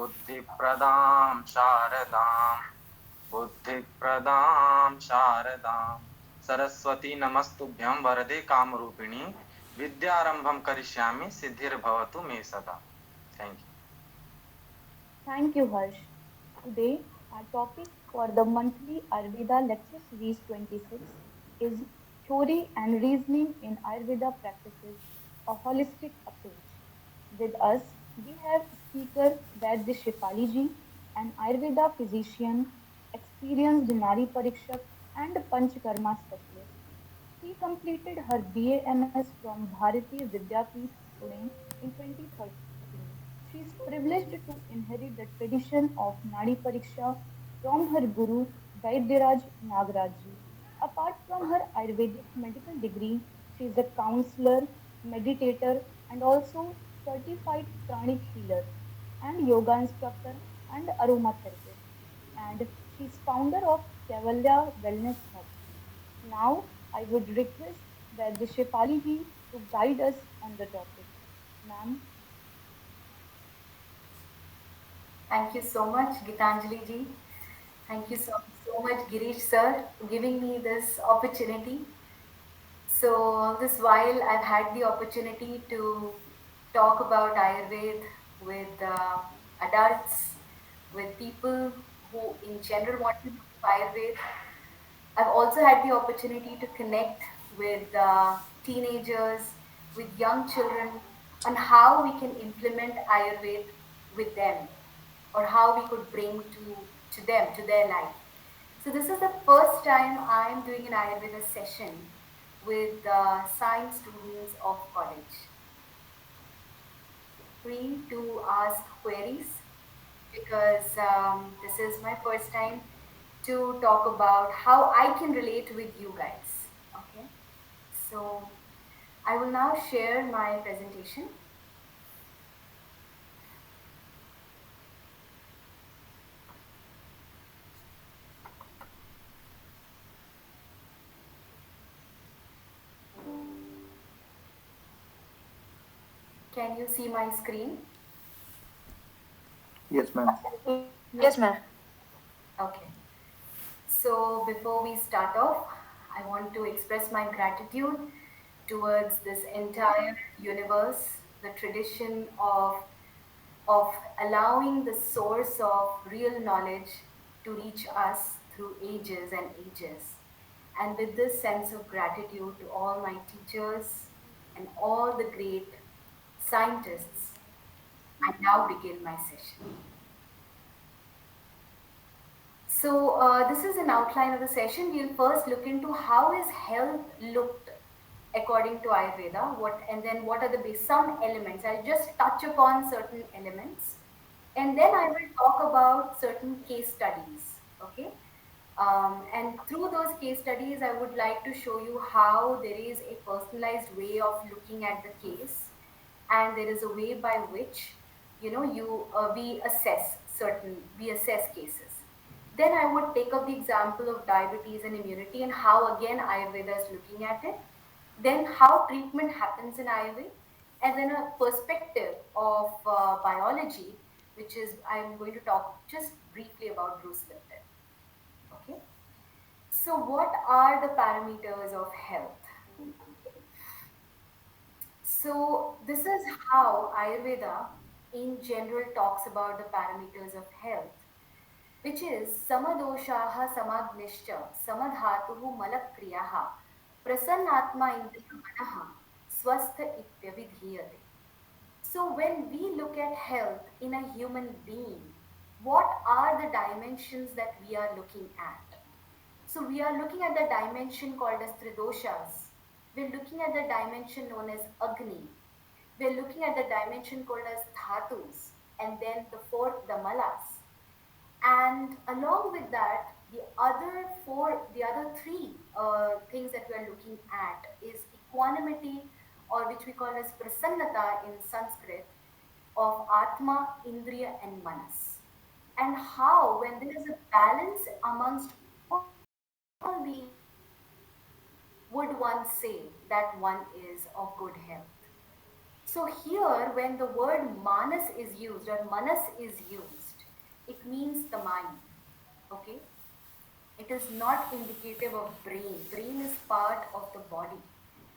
बुद्धिप्रदां शारदां सरस्वती नमस्तुभ्यं वरदे कामरूपिणी विद्यारंभं करिष्यामि सिद्धिर्भवतु मे सदा. Thank you. Thank you, Harsh. Today, our topic for the monthly Ayurveda lecture series 26 is Theory and Reasoning in Ayurveda Practices, a holistic approach. With us, we have speaker Vaidya Shefali ji, an Ayurveda physician, experienced Nari Parikshak, and Panchkarma specialist. She completed her BA MS from Bharati Vidyapeeth, Pune in 2013. She is privileged to inherit the tradition of Nadi Pariksha from her guru Vaidyaraj Nagarajji. Apart from her Ayurvedic medical degree, she is a counselor, meditator, and also certified pranic healer and yoga instructor and aromatherapist. And she is founder of Kevalya Wellness Hub. Now, I would request Vaidya Shefali ji to guide us on the topic. Ma'am, Thank you so much, Gitanjali ji. Thank you so much, Girish sir, for giving me this opportunity. So, all this while, I've had the opportunity to talk about Ayurveda with adults, with people who, in general, want to do Ayurveda. I've also had the opportunity to connect with teenagers, with young children, on how we can implement Ayurveda with them, or how we could bring to them, to their life. So this is the first time I'm doing an Ayurveda session with science students of college. Free to ask queries because this is my first time to talk about how I can relate with you guys. Okay, so I will now share my presentation. Can you see my screen? Yes, ma'am. yes, ma'am. Okay. So before we start off, I want to express my gratitude towards this entire universe, the tradition of allowing the source of real knowledge to reach us through ages and ages. And with this sense of gratitude to all my teachers and all the great scientists, I now begin my session. So this is an outline of the session. We'll first look into how is health looked according to Ayurveda, and then what are the some elements. I'll just touch upon certain elements, and then I will talk about certain case studies. Okay, and through those case studies, I would like to show you how there is a personalized way of looking at the case, and there is a way by which you we assess cases. Then I would take up the example of diabetes and immunity and how again Ayurveda is looking at it. Then how treatment happens in Ayurveda, and then a perspective of biology, which is I'm going to talk just briefly about Bruce Lipton. Okay. So what are the parameters of health? So this is how Ayurveda in general talks about the parameters of health, which is samadoshaha samagnischa samadhatuhu malakriyaha prasannatma indriya manaha swastha ityavidhiyate. So when we look at health in a human being, what are the dimensions that we are looking at? So we are looking at the dimension called as tridoshas. We're looking at the dimension known as Agni. We're looking at the dimension called as Dhatus, and then the fourth, the Malas. And along with that, the other three things that we are looking at is equanimity, or which we call as prasannata in Sanskrit, of Atma, Indriya, and Manas. And how, when there is a balance amongst all these, would one say that one is of good health? So here, when the word manas is used or manas is used, it means the mind. Okay, it is not indicative of brain. Brain is part of the body,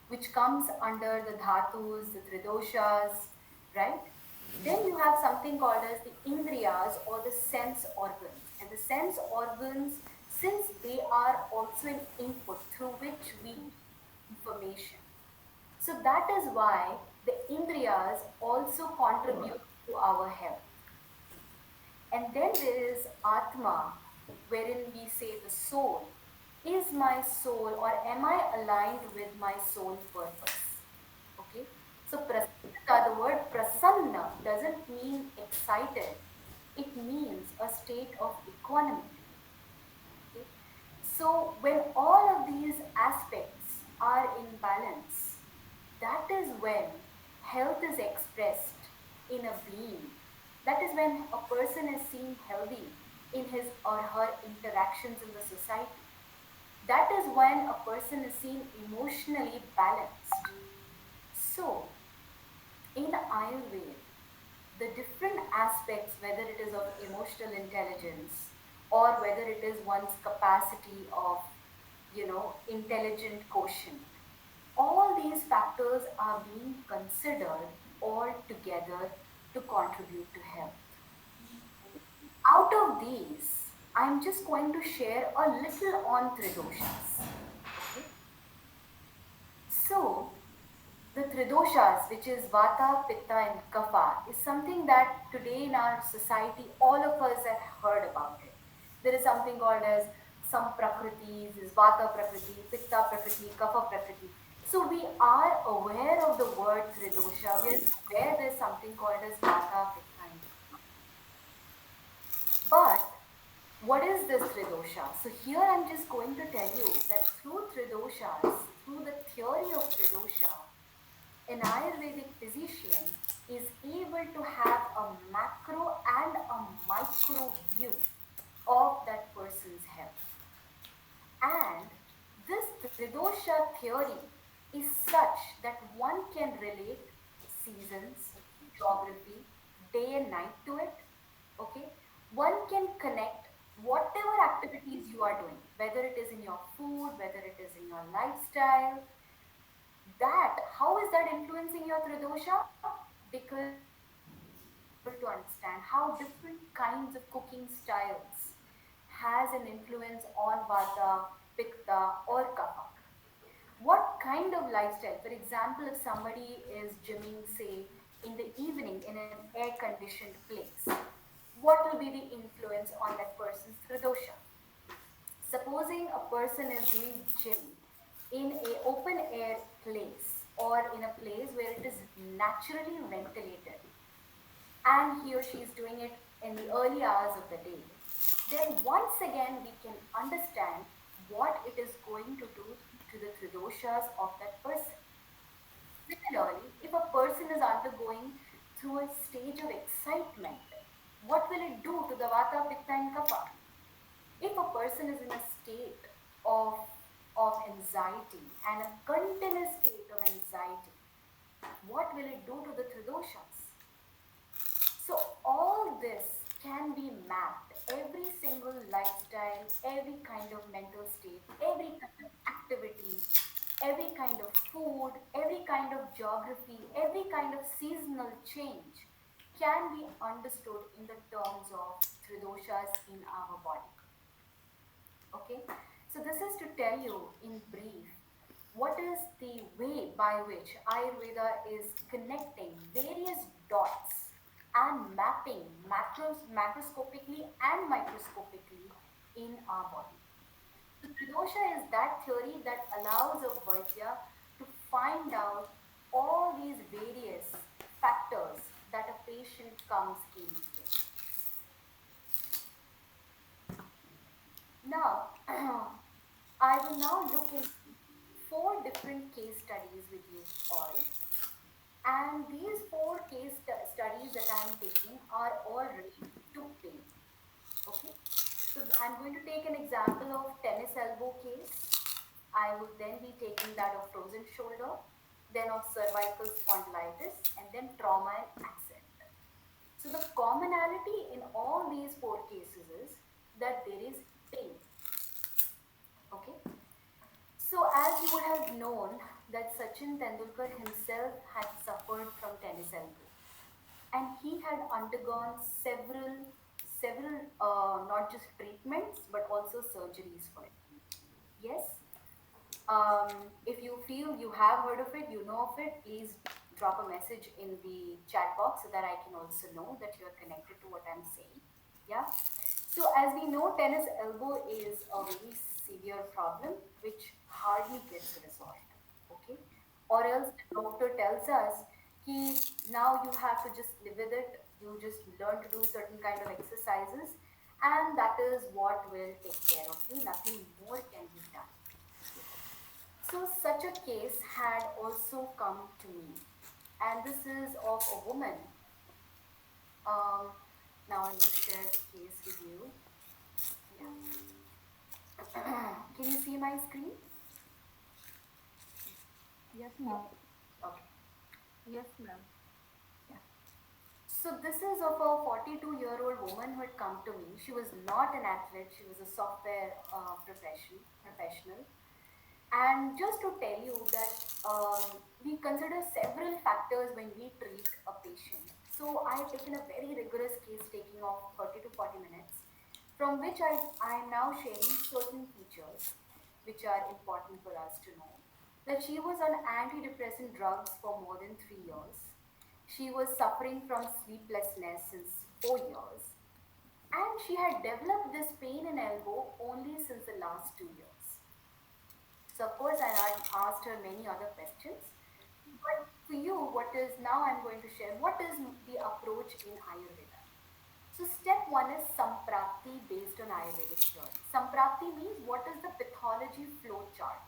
which comes under the dhatus, the tridoshas, right? Then you have something called as the indriyas or the sense organs. And the sense organs, since they are also an input through which we get information. So that is why the indriyas also contribute to our health. And then there is Atma, wherein we say the soul. Is my soul or am I aligned with my soul purpose? Okay. So prasannata, the word prasanna doesn't mean excited. It means a state of equanimity. Okay. So when all of these aspects are in balance, that is when health is expressed in a being. That is when a person is seen healthy in his or her interactions in the society. That is when a person is seen emotionally balanced. So, in Ayurveda, the different aspects, whether it is of emotional intelligence or whether it is one's capacity of, intelligent quotient, all these factors are being considered all together to contribute to health. Out of these, I'm just going to share a little on tridoshas. Okay, so the tridoshas, which is vata, pitta, and kapha, is something that today in our society all of us have heard about it. There is something called as some prakritis, is vata prakriti, pitta prakriti, kapha prakriti. So we are aware of the word tridosha. We are aware there's something called as vata, pitta, and kapha. But what is this tridosha? So here I'm just going to tell you that through tridoshas, through the theory of tridosha, an Ayurvedic physician is able to have a macro and a micro view of that person's health. And this Tridosha theory is such that one can relate seasons, geography, day and night to it. Okay, one can connect whatever activities you are doing, whether it is in your food, whether it is in your lifestyle, that how is that influencing your tridosha? Because one is able to understand how different kinds of cooking styles has an influence on vata, pitta, or kapha. What kind of lifestyle, for example, if somebody is gymming, say, in the evening in an air conditioned place, what will be the influence on that person's tridosha? Supposing a person is doing gym in a open air place or in a place where it is naturally ventilated, and he or she is doing it in the early hours of the day, then once again we can understand what it is going to do to the tridoshas of that person. Similarly, if a person is undergoing through a stage of excitement, what will it do to the vata, pitta, and kapha? If a person is in a state of, of anxiety and a continuous state of anxiety, what will it do to the tridoshas? So all this can be mapped. Every single lifestyle, every kind of mental state, every kind of activity, every kind of food, every kind of geography, every kind of seasonal change can be understood in the terms of tridoshas in our body. Okay, so this is to tell you in brief what is the way by which Ayurveda is connecting various dots and mapping macroscopically and microscopically in our body. So Tridosha is that theory that allows a Vaidya to find out all these various factors that a patient comes in with. Now, I will now look into four different case studies with you all. And these four studies that I am taking are all related to pain. Okay. So I'm going to take an example of tennis elbow case. I would then be taking that of frozen shoulder. then of cervical spondylitis, and then trauma and accident. So the commonality in all these four cases is that there is pain. Okay. So as you would have known that Sachin Tendulkar himself had suffered from tennis elbow, and he had undergone several not just treatments but also surgeries for it. Yes. If you feel you have heard of it, you know of it, please drop a message in the chat box so that I can also know that you're connected to what I'm saying. Yeah. So as we know, tennis elbow is a very severe problem which hardly gets resolved. Okay. Or else the doctor tells us now you have to just live with it. You just learn to do certain kind of exercises, and that is what will take care of you. Nothing more can be done. So, such a case had also come to me, and this is of a woman. Um, Now I will share the case with you. Yeah. Can you see my screen? Yes, ma'am. Okay. Yes, ma'am. Yeah. So, this is of a 42-year-old woman who had come to me. She was not an athlete, she was a software professional. And just to tell you that we consider several factors when we treat a patient. So I have taken a very rigorous case taking of 30 to 40 minutes, from which I am now sharing certain features which are important for us to know. That she was on antidepressant drugs for more than 3 years. She was suffering from sleeplessness since 4 years. And she had developed this pain in elbow only since the last 2 years. So of course I had asked her many other questions. But for you, what is now I'm going to share what is the approach in Ayurveda. So step one is Samprapti based on Ayurvedic theory. Samprapti means what is the pathology flow chart.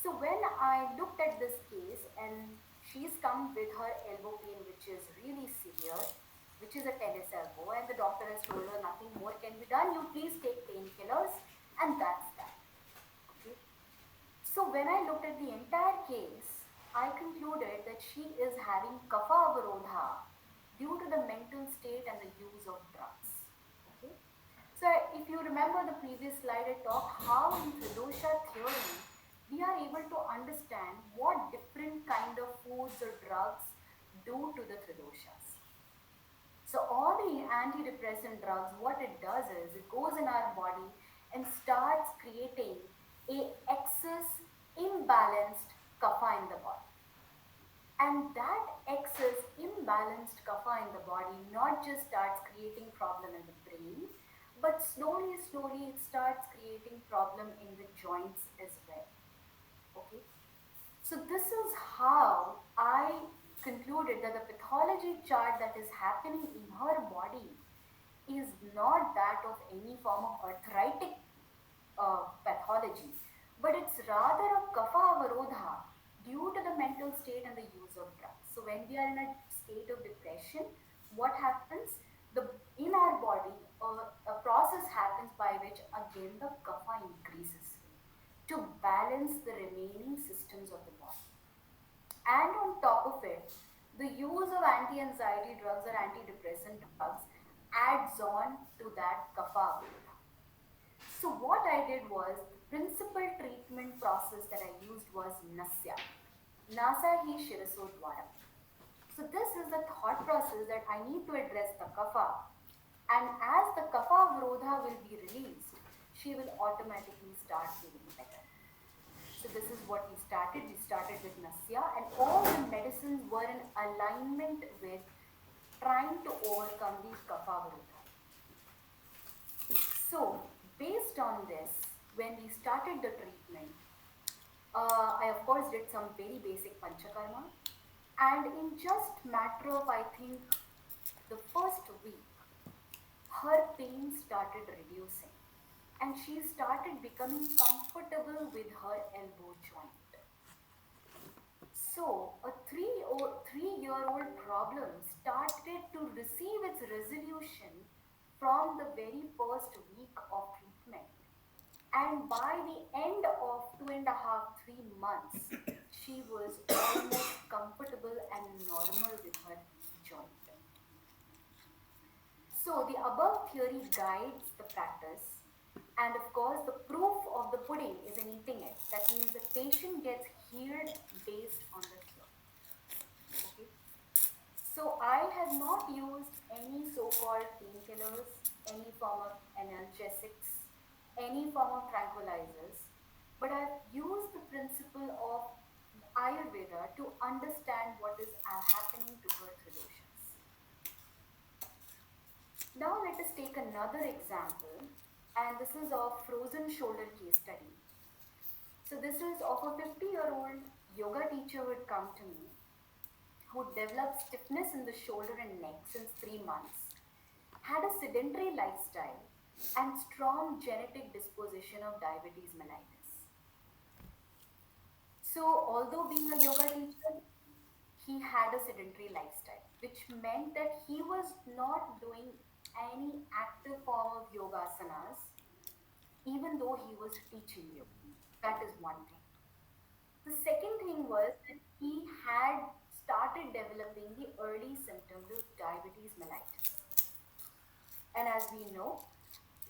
So when I looked at this case and she's come with her elbow pain which is really severe, which is a tennis elbow, and the doctor has told her nothing more can be done, you please take painkillers, and that's that. Okay. So when I looked at the entire case, I concluded that she is having kapha avarodha due to the mental state and the use of drugs. Okay. So if you remember the previous slide, I talked how in Tridosha theory we are able to understand what different kind of foods or drugs do to the Tridoshas. So all the antidepressant drugs, what it does is it goes in our body and starts creating a excess imbalanced kapha in the body. And that excess imbalanced kapha in the body not just starts creating problem in the brain, but slowly it starts creating problem in the joints as well. Okay. So this is how I concluded that the pathology chart that is happening in her body is not that of any form of arthritic pathology, but it's rather a kapha avarodha due to the mental state and the use of drugs. So when we are in a state of depression, what happens? The in our body, a process happens by which again the kapha increases to balance the remaining systems of the body. And on top of it, the use of anti-anxiety drugs or antidepressant drugs adds on to that kapha avarodha. So what I did was the principal treatment process that I used was Nasya. Nasa hi Shiraso Dwaram. So this is the thought process that I need to address the kapha. And as the kapha avrodha will be released, she will automatically start feeling better. So this is what we started. We started with Nasya, and all the medicines were in alignment with trying to overcome the kapha avrodha. So, based on this, when we started the treatment, I of course did some very basic panchakarma, and in just matter of I think the first week, her pain started reducing, and she started becoming comfortable with her elbow joint. So, a 3 year old problem started to receive its resolution from the very first week of treatment. And by the end of 2.5, 3 months, she was almost comfortable and normal with her joint. So, the above theory guides the practice, and of course, the proof of the pudding is in eating it. That means the patient gets healed based on the theory. Okay, so I have not used any so called painkillers, any form of analgesics, any form of tranquilizers, but I've used the principle of Ayurveda to understand what is happening to her Tridoshas. Now let us take another example, and this is of frozen shoulder case study. So this is of a 50-year-old yoga teacher who had come to me, who developed stiffness in the shoulder and neck since 3 months, had a sedentary lifestyle, and strong genetic disposition of diabetes mellitus. So although being a yoga teacher, he had a sedentary lifestyle, which meant that he was not doing any active form of yoga asanas, even though he was teaching yoga. That is one thing. The second thing was that he had started developing the early symptoms of diabetes mellitus. And as we know,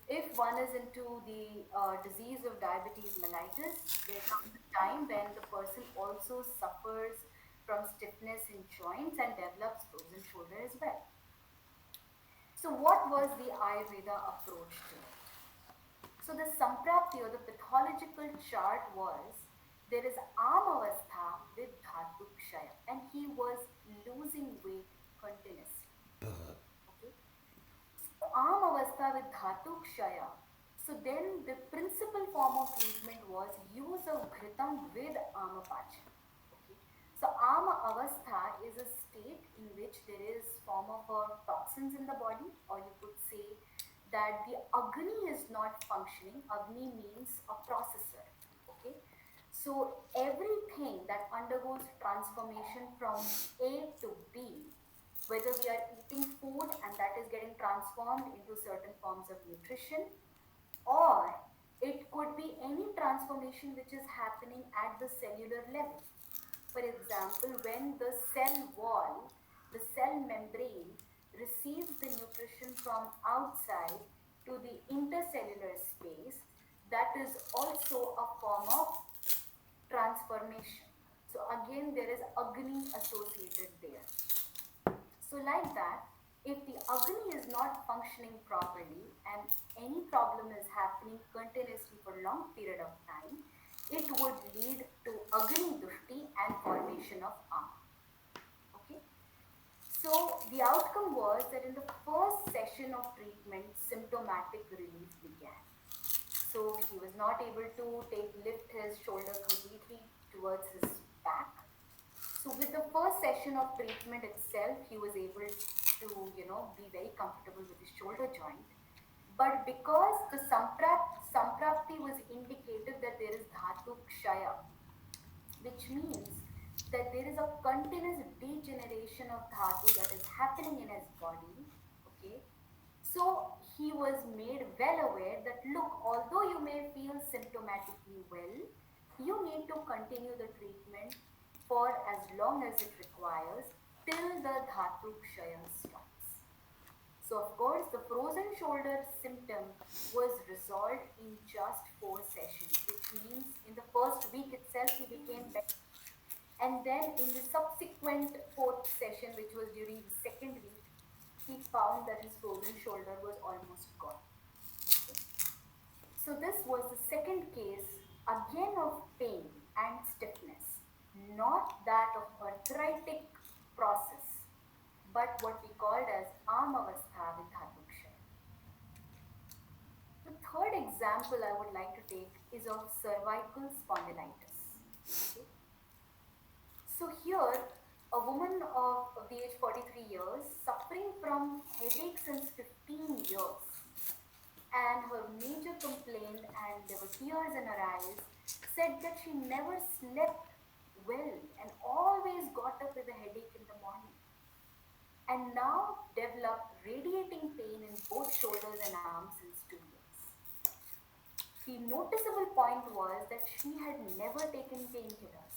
if one is into the disease of diabetes mellitus, there comes a time when the person also suffers from stiffness in joints and develops frozen shoulder as well. So, what was the Ayurveda approach to it? So, the Samprapti or the pathological chart was there is Amavastha with Dhatu Kshaya, and he was losing weight continuously. Okay. So, Amavastha with Dhatu Kshaya. So, then the principal form of treatment was use of Ghritam with Amapachana. Okay. So ama avastha is a state in which there is form of toxins in the body, or you could say that the agni is not functioning. Agni means a processor. Okay, so everything that undergoes transformation from A to B, whether we are eating food and that is getting transformed into certain forms of nutrition, or it could be any transformation which is happening at the cellular level. For example, when the cell wall, the cell membrane receives the nutrition from outside to the intercellular space, that is also a form of transformation. So again, there is Agni associated there. So like that, if the Agni is not functioning properly and any problem is happening continuously for a long period of time, it would lead to Agni Dushti and formation of Ama. Okay. So the outcome was that in the first session of treatment, symptomatic relief began. So he was not able to lift his shoulder completely towards his back. So with the first session of treatment itself, he was able to, be very comfortable with his shoulder joint. But because the samprapti was indicated that there is dhatu kshaya, which means that there is a continuous degeneration of dhatu that is happening in his body. Okay, so he was made well aware that look, although you may feel symptomatically well, you need to continue the treatment for as long as it requires till the dhatu kshaya stops. So, of course, the frozen shoulder symptom was resolved in just 4 sessions, which means in the first week itself he became better. And then in the subsequent fourth session, which was during the second week, he found that his frozen shoulder was almost gone. Okay. So this was the second case again of pain and stiffness, not that of arthritic process, but what we called as Amavastha with Dhatukshaya. The third example I would like to take is of cervical spondylitis. Okay. So here, a woman of the age 43 years suffering from headache since 15 years, and her major complaint, and there were tears in her eyes, said that she never slept well and always got up with a headache in the morning, and now developed radiating pain in both shoulders and arms since 2 years. The noticeable point was that she had never taken painkillers.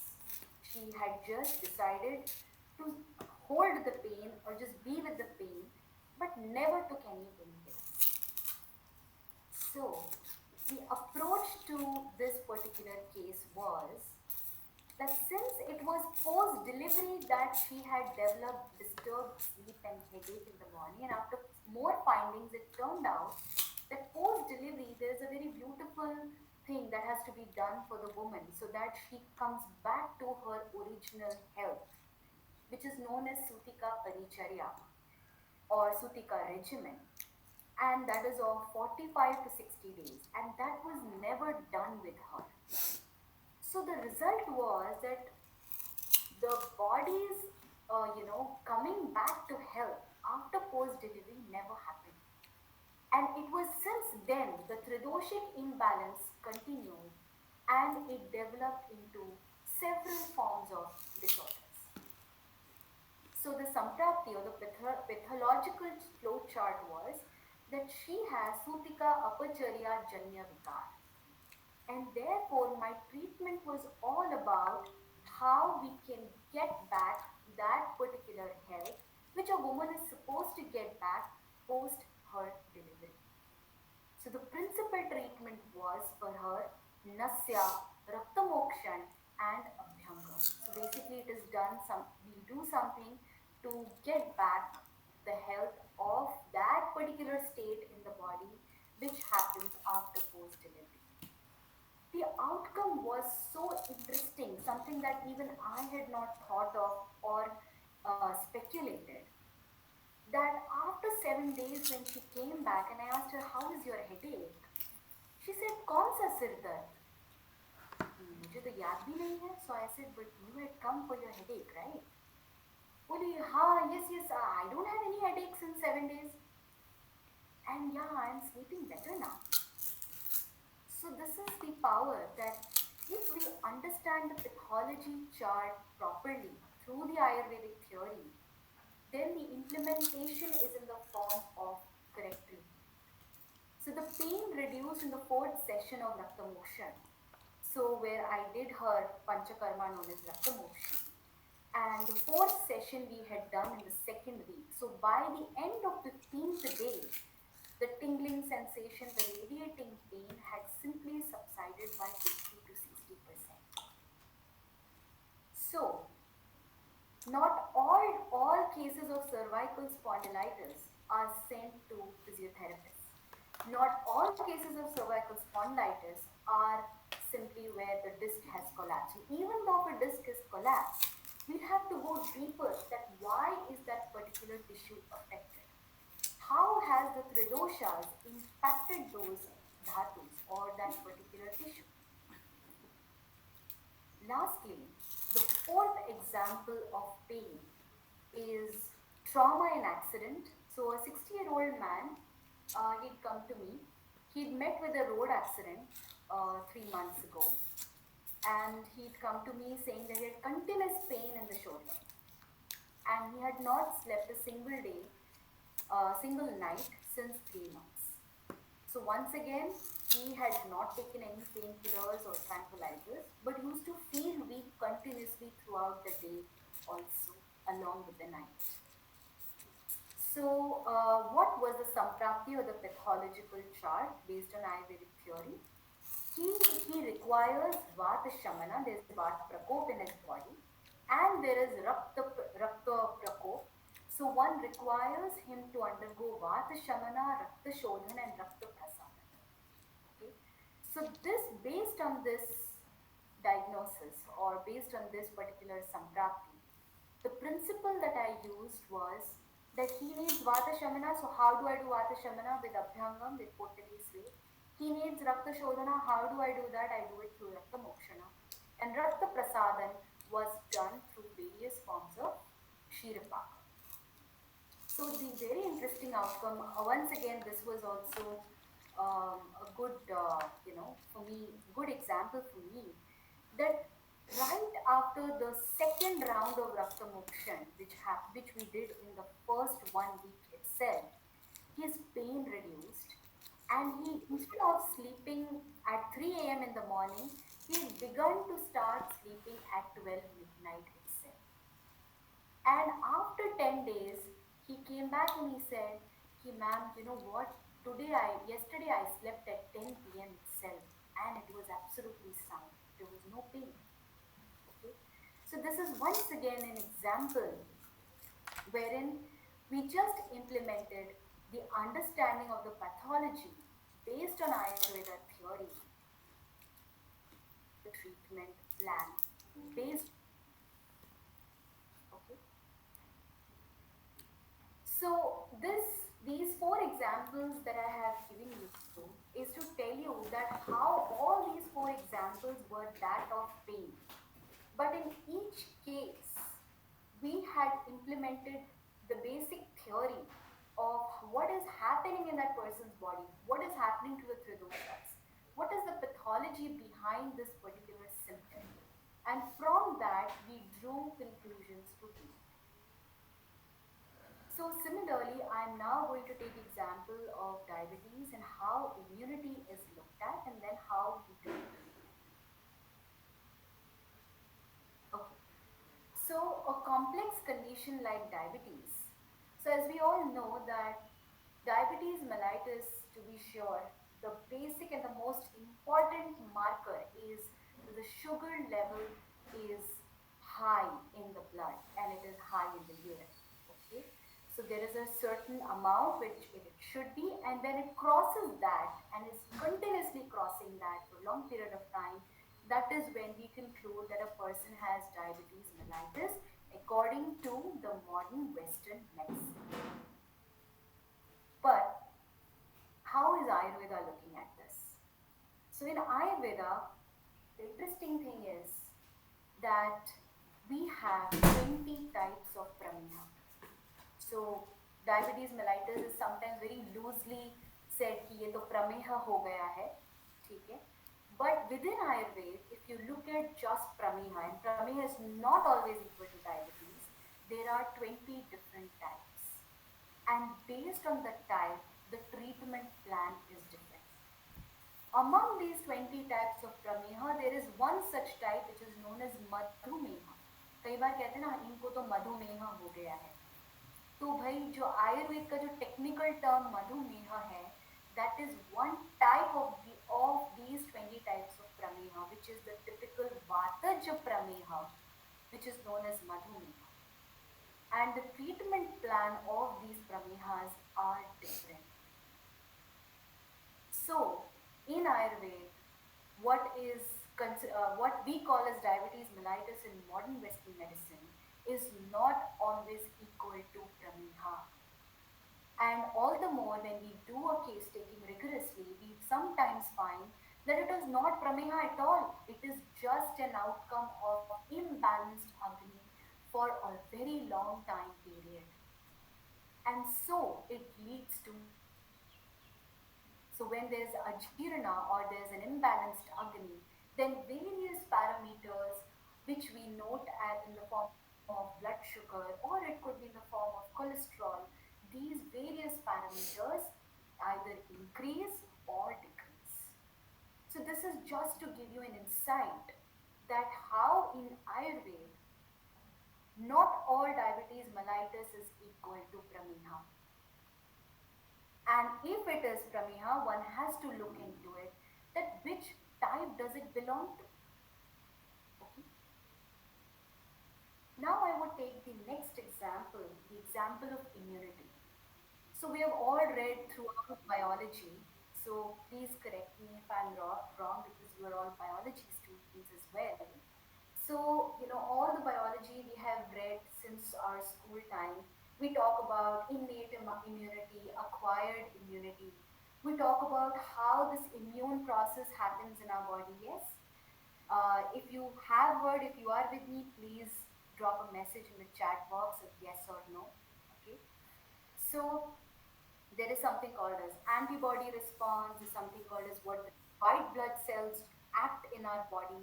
She she had just decided to hold the pain or just be with the pain, but never took any painkillers. So, the approach to this particular case was that since it was post delivery that she had developed disturbed sleep and headache in the morning, and after more findings, it turned out that post delivery there is a very beautiful thing that has to be done for the woman so that she comes back to her original health, which is known as Sutika Paricharya or Sutika regimen, and that is of 45 to 60 days, and that was never done with her. So the result was that the body's coming back to health after post delivery never happened, and it was since then the tridoshic imbalance continued and it developed into several forms of disorders. So the samprapti or the pathological flow chart was that she has sutika apacharya janya vikar, and therefore, my treatment was all about how we can get back that particular health which a woman is supposed to get back post her delivery. So, the principal treatment was for her nasya, raktamokshan, and abhyangam. So, basically, it is done we do something to get back the health of that particular state in the body which happens after post delivery. The outcome was so interesting, something that even I had not thought of or speculated. That after 7 days, when she came back and I asked her, "How is your headache?" She said, "कौन सा सिर दर्द?" मुझे तो याद भी नहीं है. So I said, "But you had come for your headache, right?" बोली, "हाँ, yes, I don't have any headaches in 7 days. And yeah, I'm sleeping better now." So this is the power that if we understand the pathology chart properly through the Ayurvedic theory, then the implementation is in the form of correct treatment. So the pain reduced in the fourth session of Rakta Mokshan. So where I did her Panchakarma known as Rakta Mokshan. And the fourth session we had done in the second week. So by the end of 15th day, the tingling sensation, the radiating pain had simply subsided by 50 to 60%. So, not all cases of cervical spondylitis are sent to physiotherapists. Not all cases of cervical spondylitis are simply where the disc has collapsed. And even though if a disc is collapsed, we have to go deeper that why is that particular tissue affected? How has the tridoshas impacted those dhatus or that particular tissue? Lastly, the fourth example of pain is trauma in accident. So, a 60-year-old man, he'd come to me. He'd met with a road accident 3 months ago, and he'd come to me saying that he had continuous pain in the shoulder, and he had not slept a single day, single night since 3 months. So once again, he had not taken any painkillers or tranquilizers, but used to feel weak continuously throughout the day also, along with the night. So, what was the samprapti or the pathological chart based on Ayurvedic theory? He requires vata shamana, there is vata prakop in his body, and there is rakta prakop. So, one requires him to undergo vata shamana, rakta shodhana, and rakta prasadana. Okay, so this based on this diagnosis or based on this particular samprapti, the principle that I used was that he needs vata shamana. So how do I do vata shamana? With abhyangam, with potally sleep. He needs rakta shodhana. How do I do that? I do it through rakta mokshana. And rakta prasadan was done through various forms of kshirapaka. So the very interesting outcome, once again, this was also a good, for me, good example for me, that right after the second round of Rakta Mokshan, which we did in the first 1 week itself, his pain reduced, and he, instead of sleeping at 3 a.m. in the morning, he had begun to start sleeping at 12 night itself. And after 10 days, he came back and he said, "Ki ma'am, you know what? Yesterday I slept at 10 p.m. itself and it was absolutely sound. There was no pain." Okay. So this is once again an example wherein we just implemented the understanding of the pathology based on Ayurveda theory into the treatment plan based on Ayurveda. Okay. So these four examples that I have given you is to tell you that how all these four examples were that of pain. But in each case, we had implemented the basic theory of what is happening in that person's body, what is happening to the tridoshas, what is the pathology behind this particular symptom. And from that, we drew conclusions to treat. So similarly, I'm now going to take example of diabetes and how immunity is looked at and then how we do treatment. Okay. So, a complex condition like diabetes. So, as we all know that diabetes mellitus, to be sure, the basic and the most important marker is that the sugar level is high in the blood and it is high in the urine. Okay. So, there is a certain amount which it should be, and when it crosses that and is continuously crossing that for a long period of time, that is when we conclude that a person has diabetes mellitus according to the modern Western medicine. But how is Ayurveda looking at this? So, in Ayurveda, the interesting thing is that we have 20 types of prameha. So, diabetes mellitus is sometimes very loosely said कि ये तो प्रमेह हो गया है, ठीक है? But within Ayurveda, if you look at just prameha, and prameha is not always equal to diabetes, there are 20 different types. And based on the type, the treatment plan is different. Among these 20 types of prameha, there is one such type which is known as madhumeha. कई बार कहते हैं ना इनको तो मधुमेह हो गया है. तो भाई जो आयुर्वेद का जो टेक्निकल टर्म मधुमेह है, that is one type of these 20 types of prameha, which is the typical Vataja prameha, which is known as madhumeha. And the treatment plan of these pramehas are different. So, in Ayurveda, what we call as diabetes mellitus in modern Western medicine is not always equal to prameha. And all the more when we do a case taking rigorously, we sometimes find that it is not prameha at all. It is just an outcome of imbalanced agni for a very long time period. And so it leads to Vata. So when there's ajirana or there's an imbalanced agni, then various parameters which we note in the form of blood sugar or it could be in the form of cholesterol, these various parameters either increase or decrease. So this is just to give you an insight that how in Ayurveda, not all diabetes mellitus is equal to prameha. And if it is prameha, one has to look into it that which type does it belong to. Okay. Now I would take the next example, the example of immunity. So we have all read throughout biology. So please correct me if I'm wrong because we're all biology students as well. So, all the biology we have read since our school time. We talk about innate immunity, acquired immunity. We talk about how this immune process happens in our body. Yes. If you have heard, if you are with me, please drop a message in the chat box of yes or no. Okay. So, there is something called as antibody response, there's something called as what the white blood cells act in our body,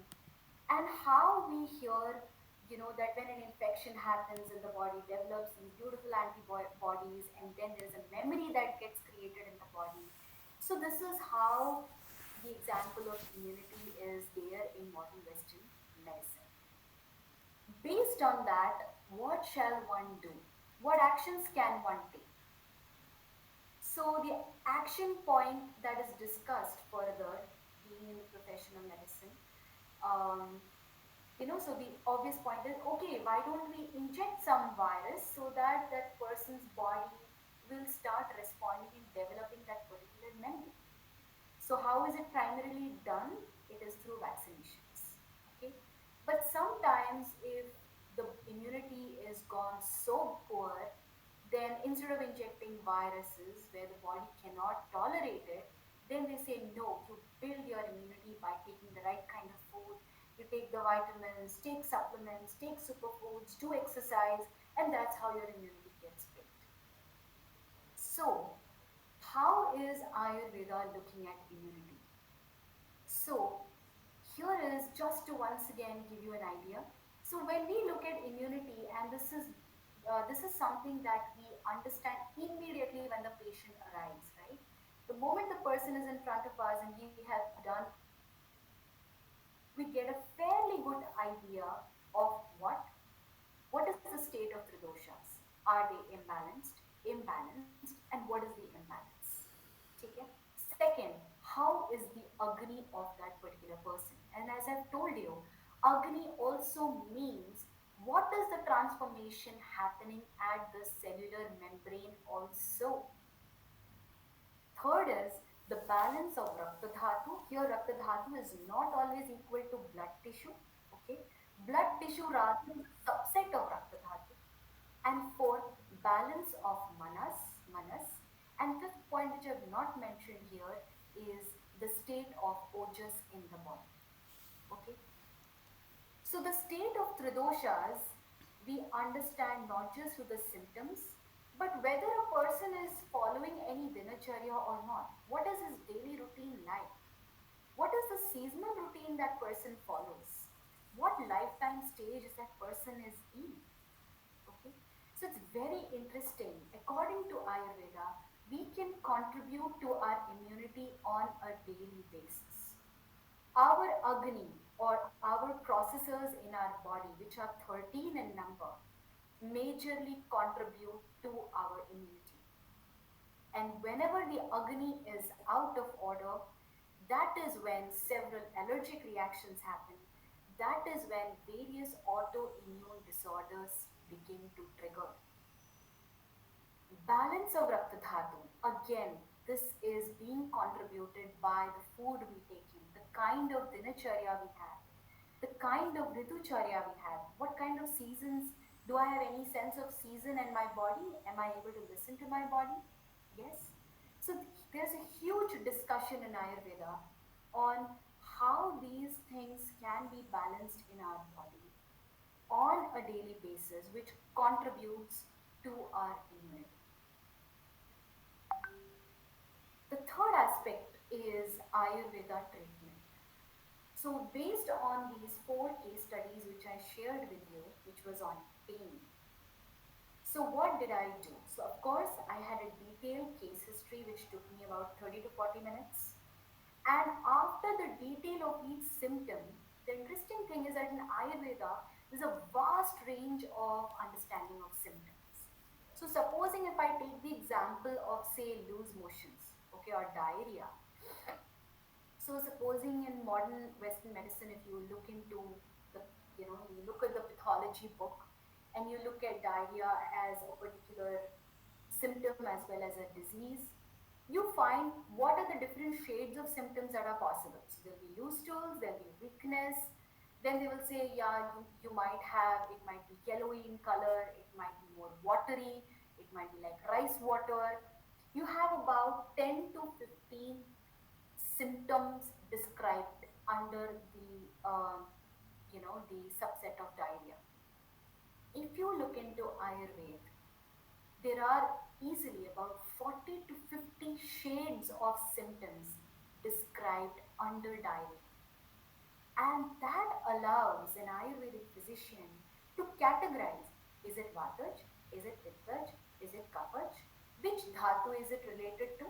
and how we hear, that when an infection happens and the body develops these beautiful antibodies, and then there's a memory that gets created in the body. So this is how the example of immunity is there in modern Western medicine. Based on that, what shall one do? What actions can one take? So, the action point that is discussed further, being in the profession of medicine, um, so the obvious point is okay, why don't we inject some virus so that that person's body will start responding and developing that particular memory? So, how is it primarily done? It is through vaccinations. Okay. But sometimes, if the immunity is gone so poor, then instead of injecting viruses where the body cannot tolerate it, then they say no, you build your immunity by taking the right kind of food. You take the vitamins, take supplements, take superfoods, do exercise, and that's how your immunity gets built. So, how is Ayurveda looking at immunity? So, here is just to once again give you an idea. So, when we look at immunity, and this is something that we understand immediately when the patient arrives, right? The moment the person is in front of us and we have done we get a fairly good idea of what is the state of tridoshas? Are they imbalanced, and what is the imbalance? Okay. Second, how is the agni of that particular person? And as I've told you, agni also means what is the transformation happening at the cellular membrane also. Third is the balance of Rakta Dhatu. Here, Rakta Dhatu is not always equal to blood tissue. Okay, blood tissue rather is a subset of Rakta Dhatu. And fourth, balance of manas. And fifth point, which I have not mentioned here, is the state of ojas in the body. Okay, so the state of tridoshas we understand not just through the symptoms, but whether a person is following any dinacharya or not. What is his daily routine like? What is the seasonal routine that person follows? What lifetime stage is that person is in? Okay, so it's very interesting. According to Ayurveda, we can contribute to our immunity on a daily basis. Our agni or our processors in our body, which are 13 in number, majorly contribute to our immunity. And whenever the agni is out of order, that is when several allergic reactions happen. That is when various autoimmune disorders begin to trigger. Balance of Rakta Dhatu. Again, this is being contributed by the food we take in, the kind of dinacharya we have, the kind of ritucharya we have, what kind of seasons. Do I have any sense of season in my body? Am I able to listen to my body? Yes. So there's a huge discussion in Ayurveda on how these things can be balanced in our body on a daily basis, which contributes to our immunity. The third aspect is Ayurveda treatment. So, based on these four case studies which I shared with you, which was on pain. So, what did I do? So, of course, I had a detailed case history which took me about 30 to 40 minutes. And after the detail of each symptom, the interesting thing is that in Ayurveda, there's a vast range of understanding of symptoms. So, supposing if I take the example of, say, loose motions, okay, or diarrhea. So, supposing in modern Western medicine, if you look into the, you look at the pathology book and you look at diarrhea as a particular symptom as well as a disease, you find what are the different shades of symptoms that are possible. So there'll be loose stools, there'll be weakness. Then they will say, yeah, you might have, it might be yellowy in color, it might be more watery, it might be like rice water. You have about 10 to 15 symptoms described under the subset of diarrhea. If you look into Ayurveda, there are easily about 40 to 50 shades of symptoms described under diarrhea. And that allows an Ayurvedic physician to categorize, is it Vataj, is it Pittaj, is it Kapach, which dhatu is it related to,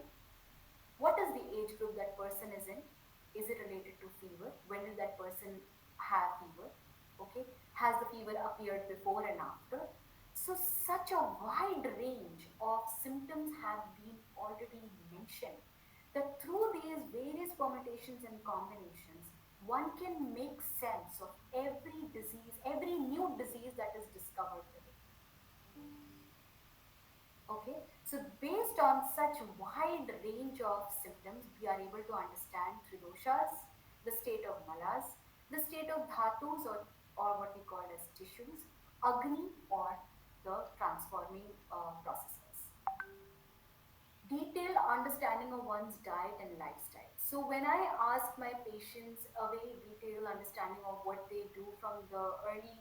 what is the age group that person is in, is it related to fever, when did that person have fever, okay, Has the fever appeared before and after? So, such a wide range of symptoms have been already mentioned that through these various permutations and combinations, one can make sense of every disease, every new disease that is discovered today. Okay, so based on such wide range of symptoms, we are able to understand tridoshas, the state of malas, the state of dhatus or what we call as tissues, agni or the transforming processes. Detailed understanding of one's diet and lifestyle. So when I ask my patients a very detailed understanding of what they do from the early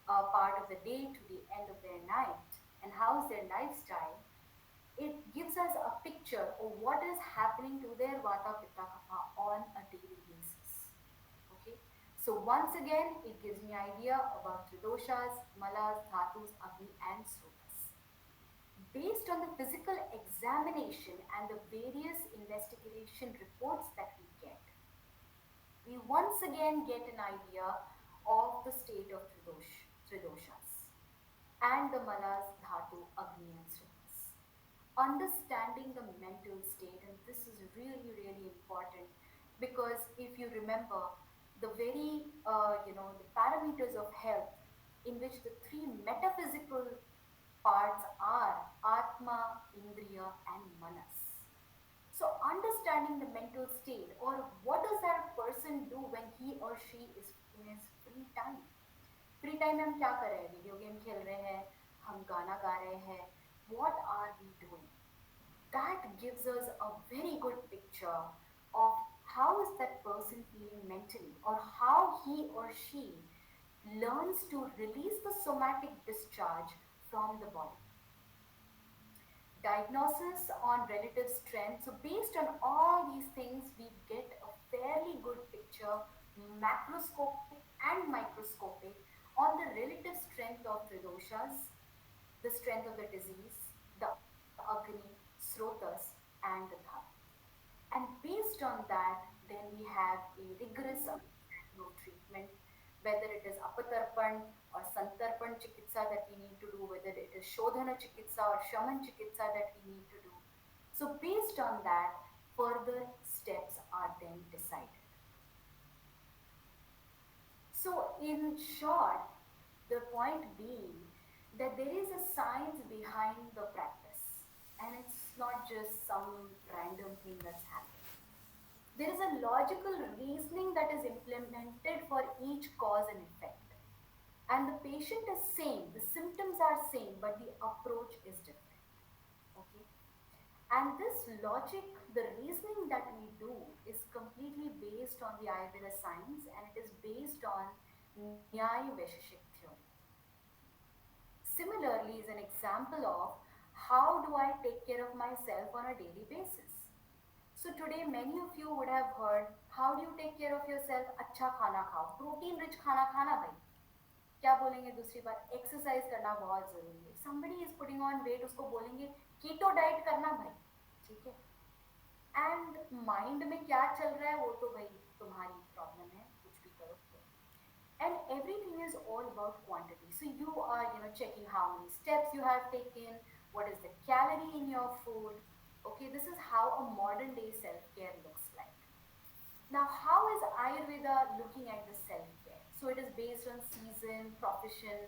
part of the day to the end of their night and how's their lifestyle, it gives us a picture of what is happening to their vata pitta kapha on a daily basis. Okay, so once again, it gives me idea about tridoshas, malas, dhatus, agni, and srotas. Based on the physical examination and the various investigation reports that we get, we once again get an idea of the state of tridoshas and the malas, dhatu, agni, and srotas. Understanding the mental state, and this is really, really important because if you remember the very, the parameters of health in which the three metaphysical parts are Atma, Indriya, and Manas. So, understanding the mental state, or what does that person do when he or she is in his free time? Free time में हम क्या कर रहे हैं video game खेल रहे हैं हम गाना गा रहे हैं what are we doing that gives us a very good picture of how is that person feeling mentally or how he or she learns to release the somatic discharge from the body. Diagnosis on relative strength. So, based on all these things, we get a fairly good picture, macroscopic and microscopic, on the relative strength of tridoshas, the strength of the disease, the agni, srotas, and the dhatu. And based on that, then we have a rigorous understanding of treatment, whether it is apatarpan or santarpan chikitsa that we need to do, whether it is shodhana chikitsa or shaman chikitsa that we need to do. So, based on that, further steps are then decided. So, in short, the point being that there is a science behind the practice, and it's not just some random thing that's happening. There is a logical reasoning that is implemented for each cause and effect. And the patient is same, the symptoms are same, but the approach is different. Okay. And this logic, the reasoning that we do is completely based on the Ayurveda science and it is based on Nyaya Vaisheshik theory. Similarly, is an example of how do I take care of myself on a daily basis. So today many of you would have heard how do you take care of yourself? अच्छा खाना खाओ, protein rich खाना खाना भाई. क्या बोलेंगे दूसरी बार exercise करना बहुत जरूरी है somebody is putting on weight उसको बोलेंगे कीटो डाइट करना भाई ठीक है एंड माइंड में क्या चल रहा है वो तो भाई तुम्हारी प्रॉब्लम है कुछ भी करो and everything is all about quantity so you are checking how many steps you have taken what is the calorie in your food okay this is how a modern day self care looks like. Now, how is Ayurveda looking at the self-care? So it is based on season, profession,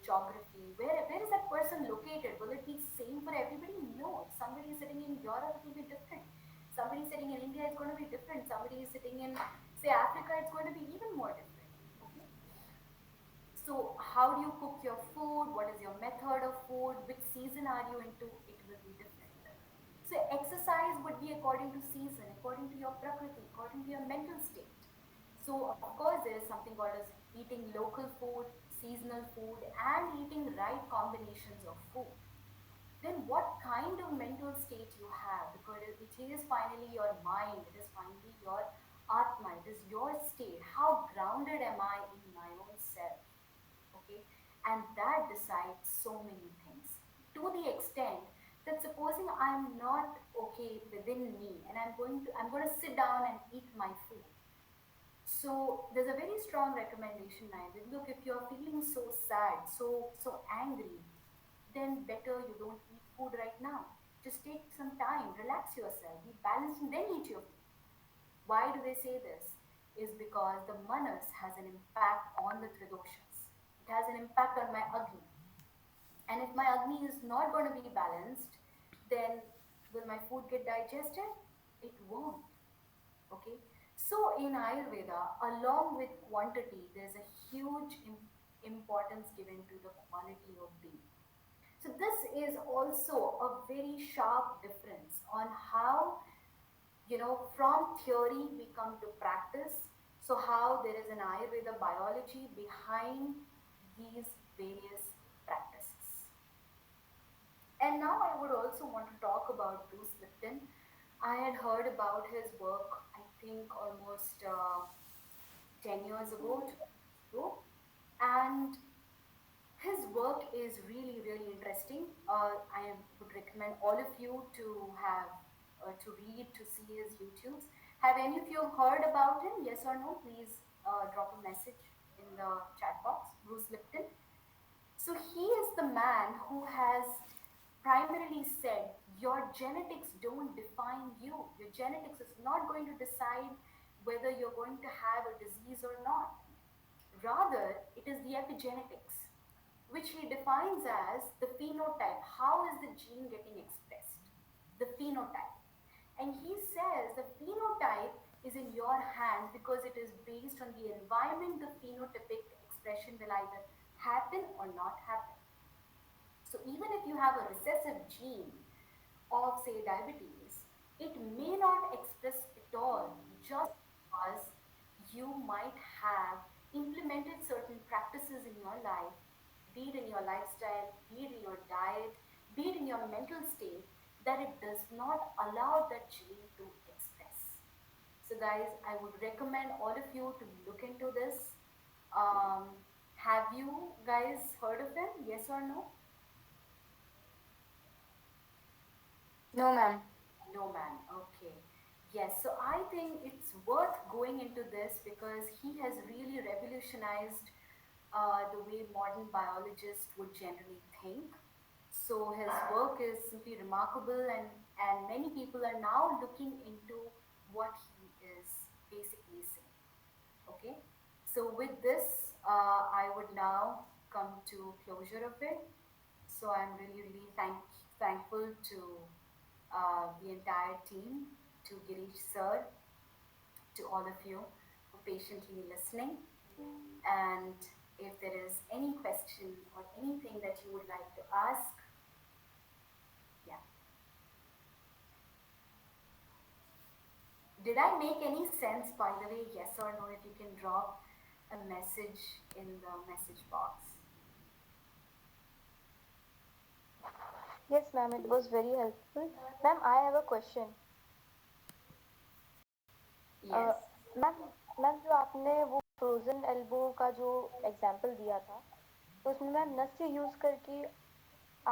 geography. Where is that person located? Will it be same for everybody? No. If somebody is sitting in Europe, it will be different. Somebody sitting in India, it's going to be different. Somebody is sitting in, say, Africa, it's going to be even more different. Okay. So, how do you cook your food? What is your method of food? Which season are you into? It will be different. So, exercise would be according to season, according to your prakriti, according to your mental state. So, of course, there is something called as eating local food, seasonal food, and eating right combinations of food. Then, what kind of mental state you have? Because it is finally your mind, it is finally your atma, it is your state. How grounded am I in my own self? Okay, and that decides so many things to the extent that supposing I'm not okay within me and I'm going to sit down and eat my food, So there's a very strong recommendation I did. Look, if you're feeling so sad, so angry, then better you don't eat food right now. Just take some time, relax yourself, be balanced, and then eat your food. Why do they say this? Is because the manas has an impact on the tridoshas. It has an impact on my agni. And if my agni is not going to be balanced, then will my food get digested? It won't. Okay. So in Ayurveda, along with quantity, there's a huge importance given to the quality of being. So this is also a very sharp difference on how, from theory we come to practice. So how there is an Ayurveda biology behind these various practices. And now I would also want to talk about Bruce Lipton. I had heard about his work, I think almost 10 years ago, 12 years ago. And his work is really, really interesting. I would recommend all of you to have, to read, to see his YouTubes. Have any of you heard about him? Yes or no? Please drop a message in the chat box. Bruce Lipton. So he is the man who has primarily said your genetics don't define you. Your genetics is not going to decide whether you're going to have a disease or not. Rather, it is the epigenetics, which he defines as the phenotype. How is the gene getting expressed? The phenotype. And he says the phenotype is in your hand because it is based on the environment. The phenotypic expression will either happen or not happen. So even if you have a recessive gene of, say, diabetes, it may not express at all just because you might have implemented certain practices in your life, be it in your lifestyle, be it in your diet, be it in your mental state, that it does not allow that gene to express. So, guys, I would recommend all of you to look into this. Have you guys heard of him? Yes or no? No, ma'am. No, man. Okay. Yes. So I think it's worth going into this because he has really revolutionized the way modern biologists would generally think. So his work is simply remarkable, and many people are now looking into what he is basically saying. Okay. So with this, I would now come to closure of it. So I'm really, really thankful to the entire team, to Girish sir, to all of you for patiently listening. And if there is any question or anything that you would like to ask, yeah. Did I make any sense, by the way? Yes or no? If you can drop a message in the message box. Yes, ma'am, it was very helpful. Ma'am, I have a question. Yes. Ma'am ma'am जो आपने वो frozen elbow का जो example दिया था तो उसमें ma'am नस्य use करके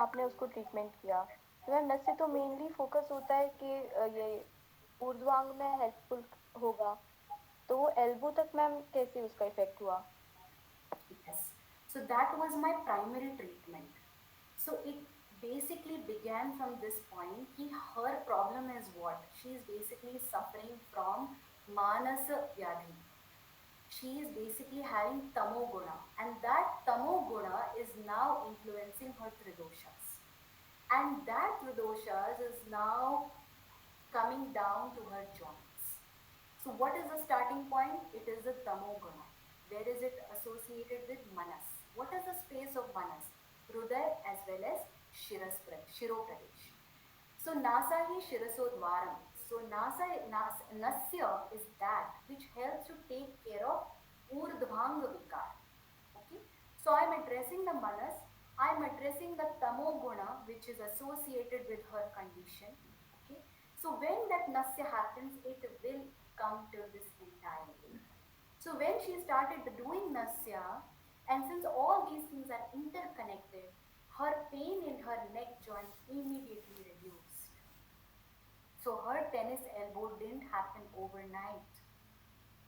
आपने उसको ट्रीटमेंट किया तो मैम नस्य तो मेनली फोकस होता है कि ये ऊर्ध्वांग में हेल्पफुल होगा तो वो एल्बो तक मैम कैसे उसका इफेक्ट हुआ. Yes. So that was my primary treatment. So it basically began from this point. Ki her problem is what? She is basically suffering from manasa vyadhi. She is basically having tamoguna, and that tamoguna is now influencing her tridoshas. And that tridoshas is now coming down to her joints. So, what is the starting point? It is the tamoguna. Where is it associated with manas? What is the space of manas? Hruday as well as Shiropradesh. So, nasa hi shirasodvaram. So, nasya is that which helps to take care of urdhvanga vikar. Okay. So, I am addressing the manas. I am addressing the tamoguna which is associated with her condition. Okay. So when that nasya happens, it will come to this entire way. So when she started doing nasya, and since all these things are interconnected, her pain in her neck joint immediately reduced. So her tennis elbow didn't happen overnight.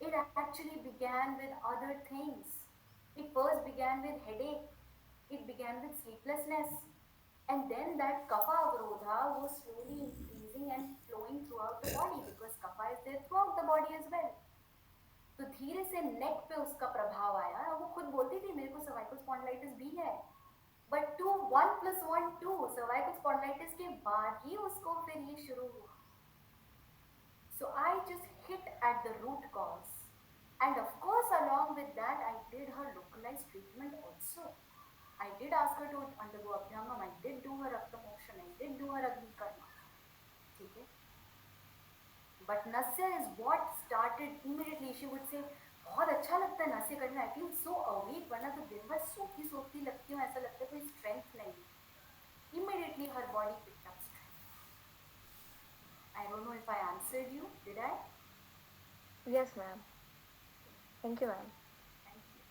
It actually began with other things. It first began with headache, it began with sleeplessness, and then that kapha avrodha was slowly increasing and flowing throughout the body because kapha is there throughout the body as well. तो धीरे से नेक पे उसका प्रभाव आया और वो खुद बोलती थी मेरे को सर्वाइकल स्पॉन्डिलाइटिस भी है, बट टू 1+1 2 सर्वाइकल स्पॉन्डिलाइटिस के बाद ही उसको फिर ये शुरू हुआ. So I just hit at the root cause. And of course, along with that, I did her localized treatment also. I did ask her to undergo Abhyangam, I did do her Rakta Mokshan, I did do her Agni Karma. Okay? But Nasya is what started immediately. She would say, बहुत अच्छा लगता है नस्य करना. I feel so awake, वरना तो दिन भर सोती सोती लगती हूँ, ऐसा लगता है कोई स्ट्रेंथ नहीं है. Immediately her body picked up strength. I don't know if I answered you. Did I? Yes, ma'am. Thank you, ma'am. Thank you.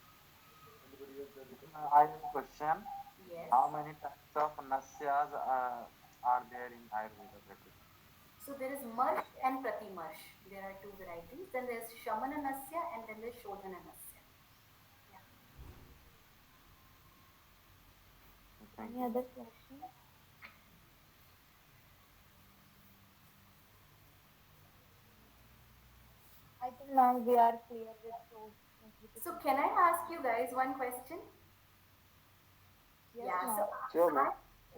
I have a question. Yes. How many types of nasyas are there in Ayurveda practice? So there is Marsh and Pratimarsh. There are two varieties. Then there's Shamana Nasya and then there's Shodhana Nasya. Yeah. Thank Any you. other question? I think now we are clear with so much So can I repetition. ask you guys one question? Yes, Yeah. So ma'am. Sure, I, ma'am.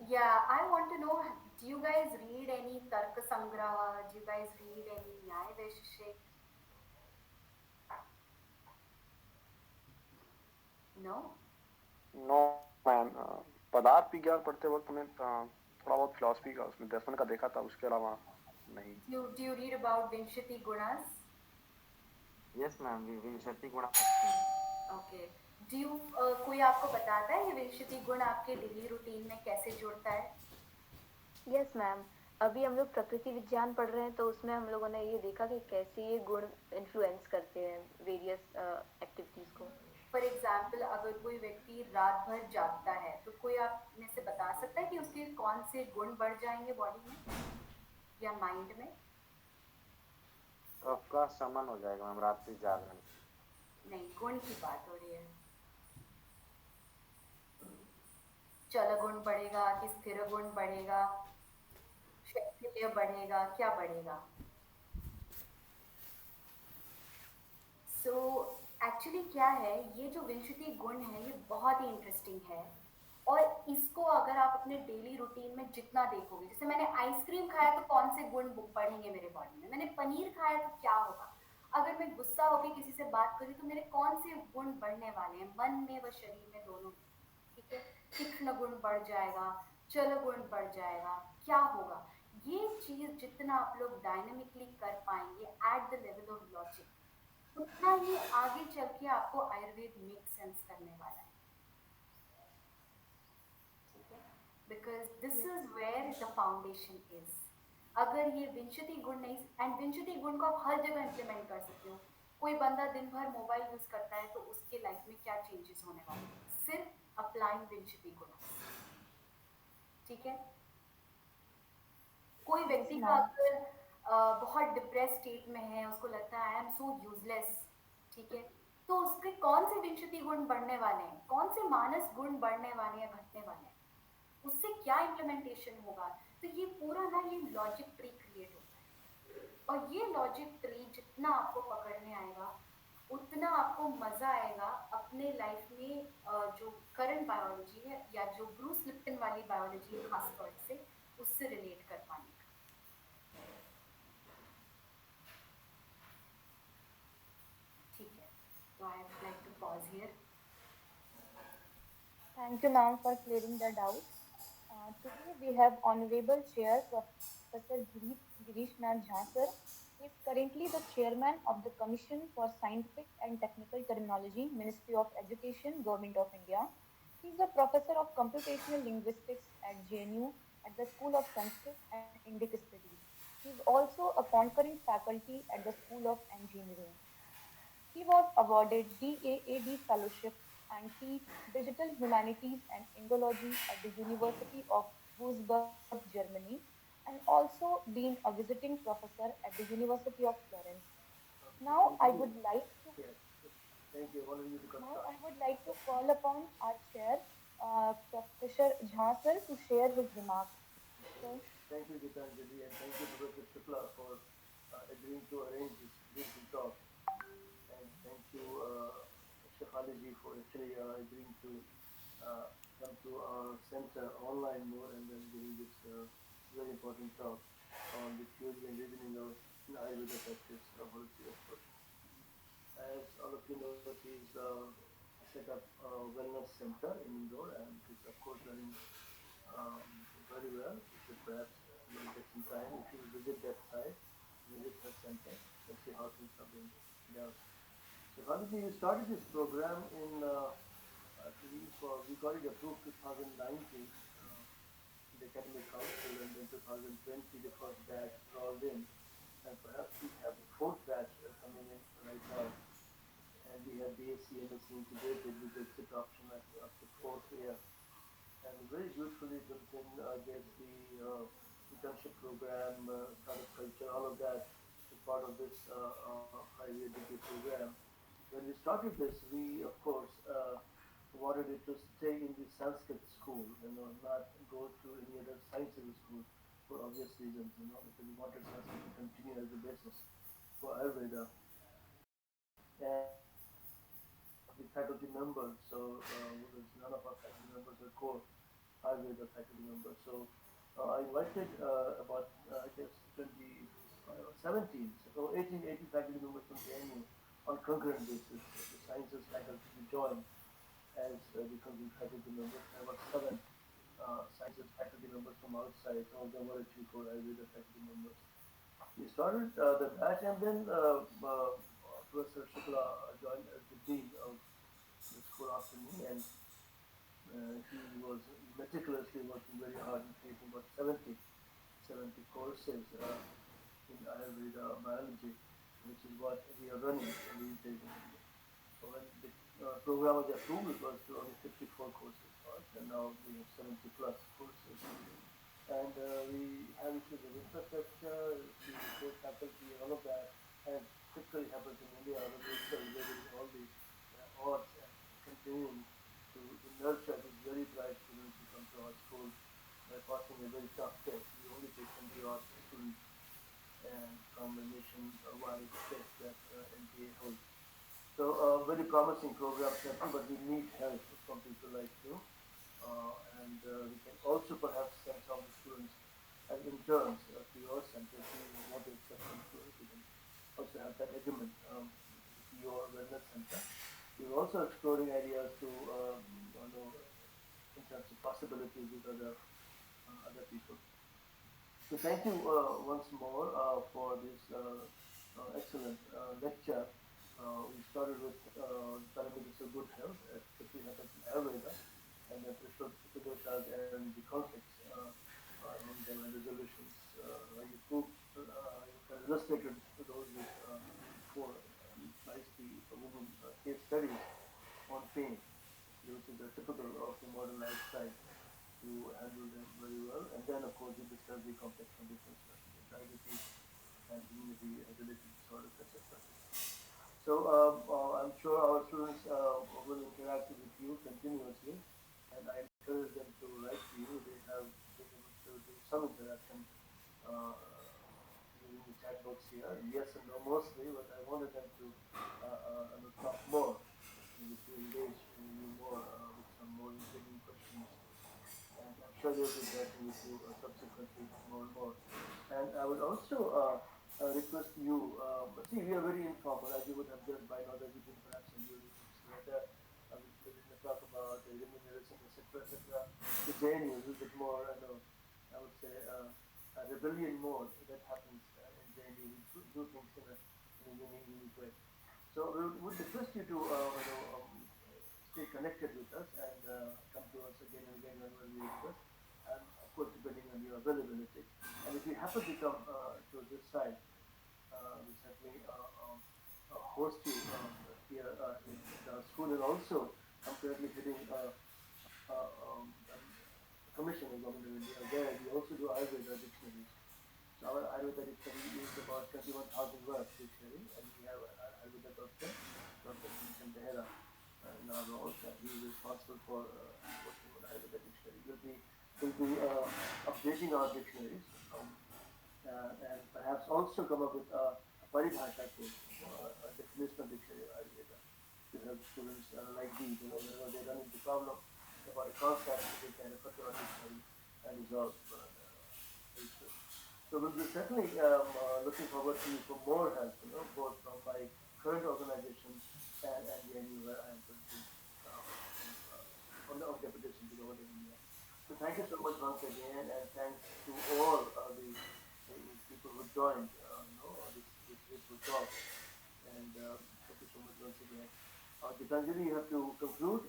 yeah, I want to know, do you guys read any Tarka Sangraha? Do you guys read any Nyaya Vaisheshik? No? No ma'am, पदार्थ विज्ञान पढ़ते वक्त हमें थोड़ा बहुत philosophy का उसमें दर्शन का देखा था, उसके अलावा नहीं. Do you read about Vinshati Gunas? Yes, ma'am. We Vinshati Guna Pashchim. Okay. Do you कोई आपको बताता है ये विंशति गुण आपके डेली रूटीन में कैसे जुड़ता है? Yes ma'am. अभी हम लोग प्रकृति विज्ञान पढ़ रहे हैं तो उसमें हम लोगों ने ये देखा कि कैसे ये गुण इन्फ्लुएंस करते हैं वेरियस एक्टिविटीज को. फॉर एग्जाम्पल, अगर कोई व्यक्ति रात भर जागता है तो कोई आप में से बता सकता है कि उसके कौन से गुण बढ़ जाएंगे बॉडी में या माइंड में? कफ का शमन हो जाएगा मैम रात्रि जागरण से. नहीं, गुण की बात हो रही है. चल गुण बढ़ेगा कि स्थिर गुण बढ़ेगा, शैथिल्य बढ़ेगा, क्या बढ़ेगा? सो एक्चुअली क्या है, ये जो विंशति गुण है ये बहुत ही इंटरेस्टिंग है. और इसको अगर आप अपने डेली रूटीन में जितना देखोगे, जैसे मैंने आइसक्रीम खाया तो कौन से गुण बढ़ेंगे मेरे बॉडी में, मैंने पनीर खाया तो क्या होगा, अगर मैं गुस्सा होकर किसी से बात करी तो मेरे कौन से गुण बढ़ने वाले हैं मन में व शरीर में दोनों में. ठीक है. तीक्ष्ण गुण बढ़ जाएगा, चल गुण बढ़ जाएगा, क्या होगा. ये चीज जितना आप लोग डायनेमिकली कर पाएंगे at the level of logic, उतना ही आगे चल के आपको आयुर्वेद मेक सेंस करने वाला है. ठीक है. Because this Yes. Is where the foundation is. अगर ये विंशति गुण नहीं, एंड विंशति गुण को आप हर जगह इंप्लीमेंट कर सकते हो. कोई बंदा दिन भर मोबाइल यूज करता है तो उसके लाइफ में क्या चेंजेस होने वाले हैं, सिर्फ अप्लाइंग विंशति गुण. ठीक है. कोई Yes, व्यक्ति का ma'am. अगर बहुत डिप्रेस स्टेट में है, उसको लगता है आई एम सो यूजलेस, ठीक है, तो उसके कौन से विंशति गुण बढ़ने वाले हैं, कौन से मानस गुण बढ़ने वाले हैं, घटने वाले हैं, उससे क्या इम्प्लीमेंटेशन होगा. तो ये पूरा ना ये लॉजिक ट्री क्रिएट होता है. और ये लॉजिक ट्री जितना आपको पकड़ने आएगा उतना आपको मजा आएगा अपने लाइफ में. जो करंट बायोलॉजी है या जो ब्रूस लिप्टन वाली बायोलॉजी है खासतौर से, उससे रिलेट कर पाने का. ठीक है. तो I would like to pause here. Thank you, ma'am, for clearing the doubts. Today we have Honorable Chair Professor Girish Nath Jha, sir. He is currently the chairman of the Commission for Scientific and Technical Terminology, Ministry of Education, Government of India. He is a professor of computational linguistics at JNU at the School of Sanskrit and Indic Studies. He is also a concurring faculty at the School of Engineering. He was awarded DAAD Fellowship and teach Digital Humanities and Indology at the University of Würzburg, Germany, and also been a visiting professor at the University of Florence. Now Thank I you. would like to Yes. Thank you. I wanted you to Now start. I would like to call upon our chair, Professor Jha sir, to share his remarks. Sir, Thank you, Gitanjali, and thank you, Professor Shukla, for agreeing to arrange this beautiful talk. And thank you, Shefali ji, for actually agreeing to uh, come to our center online mode and then giving this very important talk on the theory and reasoning of Ayurveda practice of holistic approach. As all of you know, he's set up a wellness center in Indore, and it's of course running very well. You should perhaps take some time if you visit that site, visit her center, and see how things are being done. So, Gandhiji, you started this program in, I believe, we got it approved 2019 in the Academic Council, and then 2020 the first batch rolled in, and perhaps we have the fourth batch coming in right now, and we have BSc, MSc integrated with the exit option at up to fourth year. And very beautifully built in, I guess, the internship program, startup culture, all of that is part of this higher degree program. When we started this, we of course wanted it to stay in the Sanskrit school, not go to any other sciences school for obvious reasons, because we wanted Sanskrit to continue as a basis for Ayurveda. And the faculty members, so none of our faculty members are core Ayurveda faculty members. So I invited about, I guess, 20, 17, so 18, 18 faculty members from JNU on concurrent basis. The sciences faculty to join as the concurrent faculty members, and about seven sciences faculty members from outside. Some of them were actually core Ayurveda faculty members. We started the batch, and then Professor Shukla joined as the dean of the school after me, and he was meticulously working very hard in creating about 70 courses in Ayurveda biology, which is what we are running these days in India. So when the program was approved, it was only 54 courses first, and now we have 70 plus courses. And we have issues of infrastructure, the resource faculty, all of that, as typically happens in India, but we're still leveraging all the odds and continuing to nurture these very bright students who come to our school by passing a very tough test. We only take 20 odd students and from a nationwide test that NTA holds. So very promising program, certainly, but we need help from people like you. And we can also perhaps send some of the students as interns to your center if you want to accept some students. We can also have that agreement with your wellness center. We're also exploring ideas to, in terms of possibilities with other people. So thank you once more for this excellent lecture. We started with parameters of good health, as typically happens in Ayurveda, and then Prishwadoshas and the conflicts among them and resolutions. You kind of illustrated those with four nicely woven case studies on pain, which is a typical of the modern lifestyle. You handle them very well. And then, of course, you discuss the complex conditions such as diabetes and immunity related disorders, etc. So I'm sure our students will interact with you continuously, and I encourage them to write to you. They have been able to do some interaction uh, using the chat box here, yes and no mostly, but I wanted them to talk more, maybe to engage you more with some more intriguing questions, and I'm sure they'll be interacting with you subsequently more and more. And I would also request you, see, we are very informal, as you would have guessed by now that we did perhaps send you a newsletter, which we're going to talk about remuneration, etc., etc. The JNU is a little bit more, I would say, a rebellion mode that happens in JNU. We do things in a unique way. So we would request you to, stay connected with us and come to us again and again whenever we request, and of course depending on your availability. And if you happen to come to this side, we certainly host you here at our school. And also, I'm currently heading a commission in Government of India where we also do Ayurveda dictionaries. So our Ayurveda dictionary is about 21,000 words dictionary, and we have an Ayurveda doctor, Dr. Kinchan Behera, in our role. He is responsible for working on Ayurveda dictionary. Will be updating our dictionaries, and perhaps also come up with a paribhasha course, a definitional dictionary of Ayurveda to help students like these, whenever they run into problem about a concept, they can refer to our dictionary and resolve the issue. So we'll be certainly looking forward to you for more help, both from my current organization and the NU where I am currently on deputation to Government of India. So thank you so much once again, and thanks to all the people who joined, this beautiful talk. And thank you so much once again. Gitanjali, you have to conclude.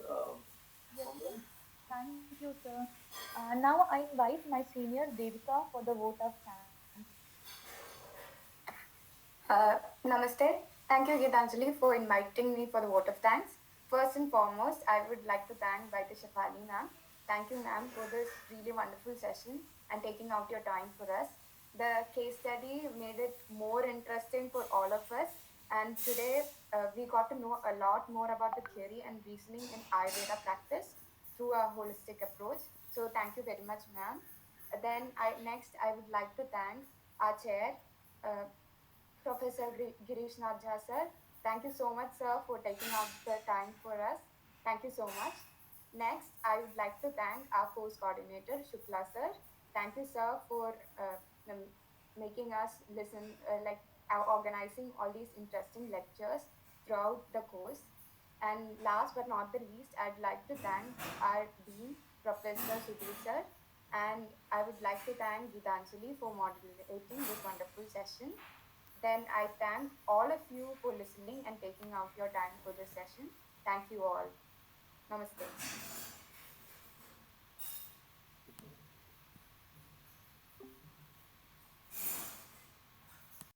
Yes, One sir. minute. Thank you, sir. Now I invite my senior Devika for the vote of thanks. Namaste. Thank you, Gitanjali, for inviting me for the vote of thanks. First and foremost, I would like to thank Vaidya Shefali ma'am. Thank you, ma'am, for this really wonderful session and taking out your time for us. The case study made it more interesting for all of us. And today we got to know a lot more about the theory and reasoning in Ayurveda practice through a holistic approach. So thank you very much, ma'am. Then I would like to thank our chair, uh, Professor Girish Nath sir. Thank you so much, sir, for taking out the time for us. Thank you so much. Next, I would like to thank our course coordinator, Shukla sir. Thank you, sir, for um, making us listen, organizing all these interesting lectures throughout the course. And last but not the least, I'd like to thank our Dean, Professor Sudhir sir. And I would like to thank Gitanjali for moderating this wonderful session. Then I thank all of you for listening and taking out your time for this session. Thank you all. Namaste.